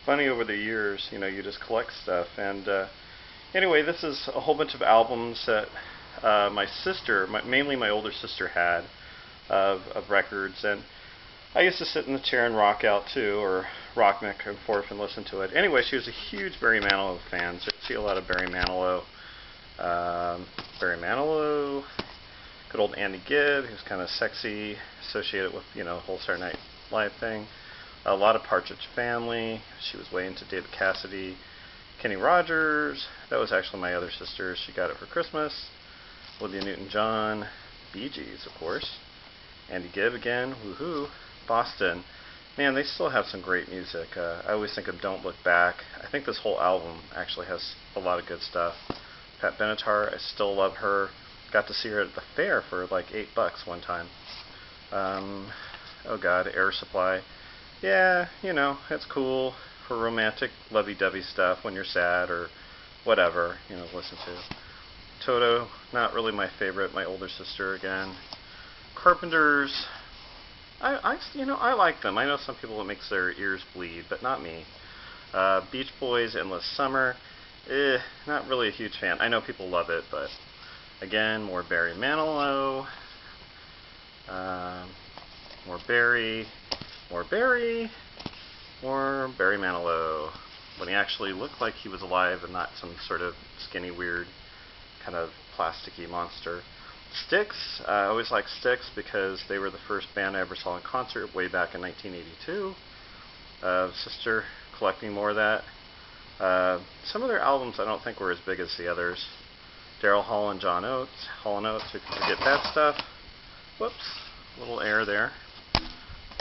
funny over the years, you just collect stuff. And anyway, this is a whole bunch of albums that my sister, mainly my older sister, had of records. And I used to sit in the chair and rock out too, or rock back and forth and listen to it. Anyway, she was a huge Barry Manilow fan, so you see a lot of Barry Manilow. Good old Andy Gibb, who's kind of sexy, associated with, whole Saturday Night Live thing. A lot of Partridge Family. She was way into David Cassidy. Kenny Rogers. That was actually my other sister. She got it for Christmas. Olivia Newton-John. Bee Gees, of course. Andy Gibb again. Woohoo. Boston. Man, they still have some great music. I always think of Don't Look Back. I think this whole album actually has a lot of good stuff. Pat Benatar, I still love her. Got to see her at the fair for like $8 one time. Oh God, Air Supply. Yeah, it's cool for romantic lovey-dovey stuff when you're sad or whatever, listen to. Toto, not really my favorite, my older sister again. Carpenters, I like them. I know some people it makes their ears bleed, but not me. Beach Boys, Endless Summer, not really a huge fan. I know people love it, but again, more Barry Manilow, more Barry Manilow, when he actually looked like he was alive and not some sort of skinny, weird, kind of plasticky monster. Styx, I always liked Styx because they were the first band I ever saw in concert way back in 1982. Sister collecting more of that. Some of their albums I don't think were as big as the others. Daryl Hall and Hall & Oates, who can forget that stuff. Whoops, a little air there.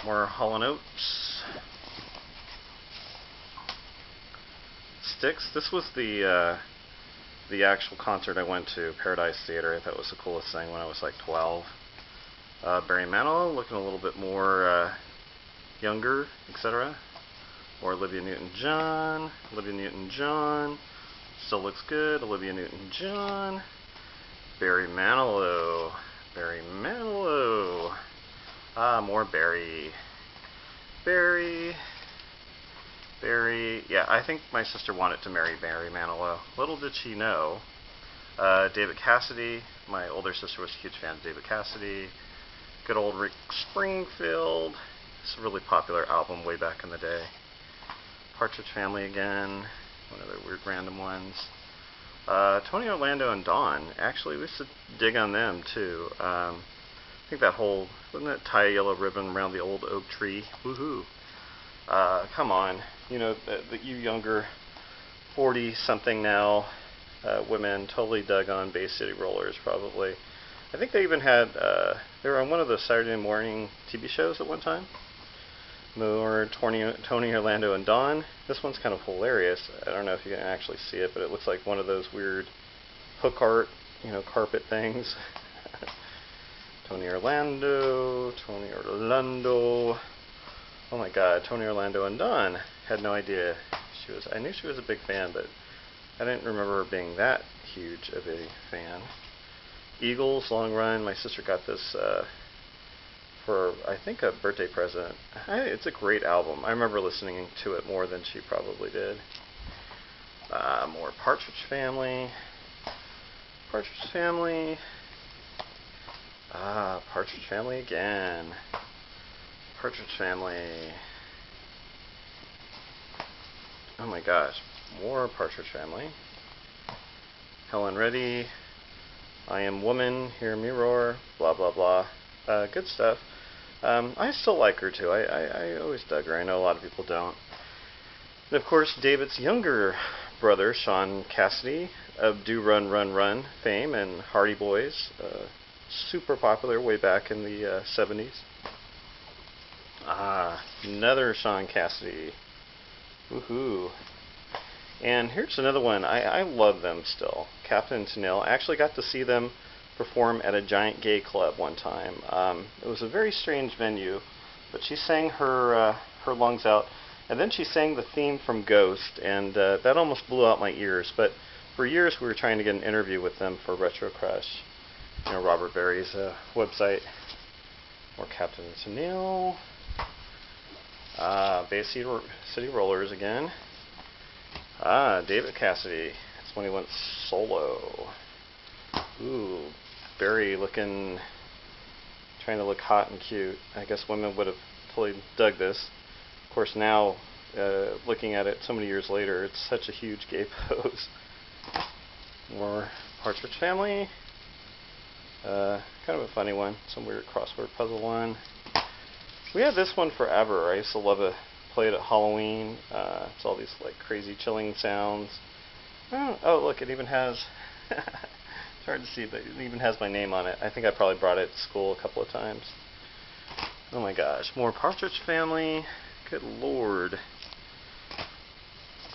More Hall & Oates. Styx, this was the actual concert I went to, Paradise Theater. I thought it was the coolest thing when I was like 12. Barry Manilow, looking a little bit more younger, etc. Or Olivia Newton-John. Still looks good. Olivia Newton-John. Barry Manilow. More Barry. Yeah, I think my sister wanted to marry Barry Manilow. Little did she know. David Cassidy. My older sister was a huge fan of David Cassidy. Good old Rick Springfield. It's a really popular album way back in the day. Partridge Family again. One of the weird random ones. Tony Orlando and Dawn. Actually, we used to dig on them too. I think that whole, wasn't it tie a yellow ribbon around the old oak tree? Woohoo. Come on. You younger 40-something now women totally dug on Bay City Rollers probably. I think they even had, they were on one of the Saturday morning TV shows at one time. More Tony Orlando and Dawn. This one's kind of hilarious. I don't know if you can actually see it, but it looks like one of those weird hook art, carpet things. Tony Orlando. Oh my God, Tony Orlando and Dawn. Had no idea I knew she was a big fan, but I didn't remember her being that huge of a fan. Eagles, Long Run. My sister got this for, I think, a birthday present. It's a great album. I remember listening to it more than she probably did. More Partridge Family. Partridge Family again. Partridge Family. Oh my gosh. More Partridge Family. Helen Reddy. I Am Woman, Hear Me Roar, blah blah blah. Good stuff. I still like her too. I always dug her. I know a lot of people don't. And of course, David's younger brother, Sean Cassidy, of Do Run Run Run fame and Hardy Boys, super popular way back in the 70s. Another Sean Cassidy. Woohoo. And here's another one. I love them still. Captain Tennille. I actually got to see them perform at a giant gay club one time. It was a very strange venue, but she sang her lungs out, and then she sang the theme from Ghost, and that almost blew out my ears. But for years we were trying to get an interview with them for Retro Crush, Robert Berry's website. Or Captain Tennille. Bay City Rollers again. David Cassidy. That's when he went solo. Ooh, Barry looking, trying to look hot and cute. I guess women would have totally dug this. Of course, now, looking at it so many years later, it's such a huge gay pose. More Partridge Family. Kind of a funny one. Some weird crossword puzzle one. We had this one forever. I used to love to play it at Halloween. It's all these like crazy chilling sounds. Oh, look, it even has... It's hard to see, but it even has my name on it. I think I probably brought it to school a couple of times. Oh my gosh, more Partridge Family. Good lord.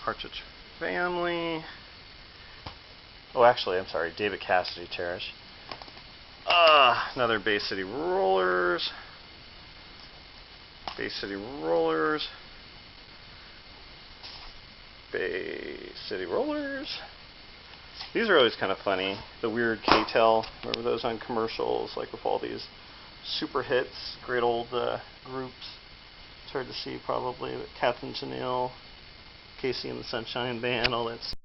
Partridge Family. Oh, actually, I'm sorry, David Cassidy Cherish. Another Bay City Rollers. Bay City Rollers. Bay City Rollers. These are always kind of funny. The weird K-Tel. Remember those on commercials, like with all these super hits, great old groups. It's hard to see probably, but Catherine Janelle, Casey and the Sunshine Band, all that stuff.